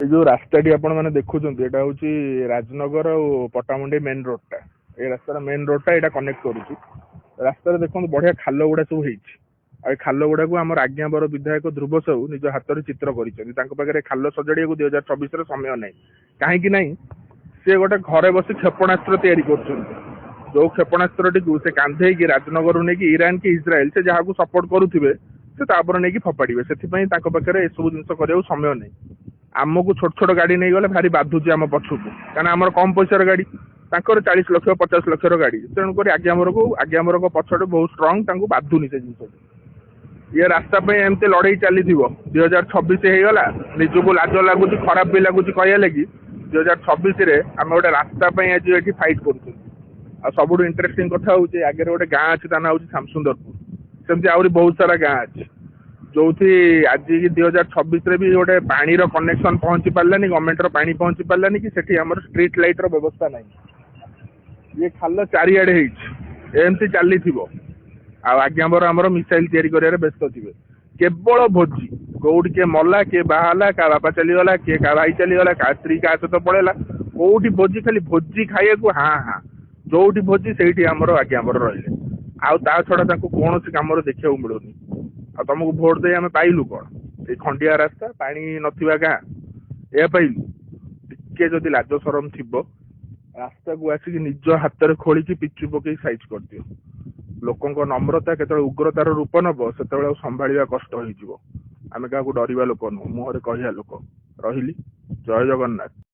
ये जो रास्ताटी आपण मैंने देखुं एटा हूँ राजनगर और पटामुंडी मेन रोडटा ये रास्तार मेन रोडटा यहाँ कनेक्ट करुच्ची रास्तार देखो बढ़िया खाल गुड़ा सब हो खाल गुड़ा को आम आज्ञावर विधायक ध्रुव साहू निज हाथ में चित्र कर खाल सजाड़ा 2024 समय ना कहीं ना सी गोटे घरे बस क्षेपणास्त्र तैयारी कर जो क्षेपणास्त्र टी से कांधे राजनगर नहीं इरान कि इज्राएल से जहाँ सपोर्ट करुवे से तापर नहीं फपाड़े से पाखे एसबू जिन कर समय नहीं आमको छोट छोट गाड़ी नहीं गले भारी बाधुची आम पछकू क्या आम कम पैसार गाड़ी 40 लाख 50 लाख गाड़ी तेणुक आज्ञावर को पछटे बहुत स्ट्रंग बाधुनी से जिन ये रास्ता एमती लड़ाई चली 2026 होगा निजक लाज लगुच खराब भी लगुच कह लगी 2026 आम गोटे रास्ता आज ये फाइट कर सब इंटरेस्टिंग कथा हूँ आगे गोटे गाँ अच्छी ता ना हूँ श्यामसुंदरपुर सेमती आहरी बहुत सारा गाँ अच्छी जो आज 2026 भी गोटे पानी कनेक्शन पहुंची पारानी गवर्नमेंट पानी पहुंची पारानी कि सेठी हमर स्ट्रीट लाइट व्यवस्था नहीं ये खाल चारिआडे एमती चली आज्ञावर आमर मिसाइल तैयारी कर व्यस्त थे केवल भोजी कौट किए मला किए बाहला क्या बापा चलीगला किए क्या भाई चलीगला क्या स्त्री क्या सहित पड़ेगा कौटी भोजी खाली भोजी खाइए हाँ हाँ जो भोजी से आज्ञावर रही आ छड़ा कौन कम देखा मिलूनी आ तुमको भोट दे आम पाइलु कौन ये खंडिया रास्ता पानी नथिबा गाँ यह पाइलु टिके जदि लाज सरम थी रास्ता को आसिक निज हाथ में खोलिकी पिचु पकई साइज कर दियो लोकों नम्रता के उग्रतार रूप नब से संभाड़ा कष्ट हो आम क्या डरवा लोक नुह मुहर कहया लोक रही जय जगन्नाथ।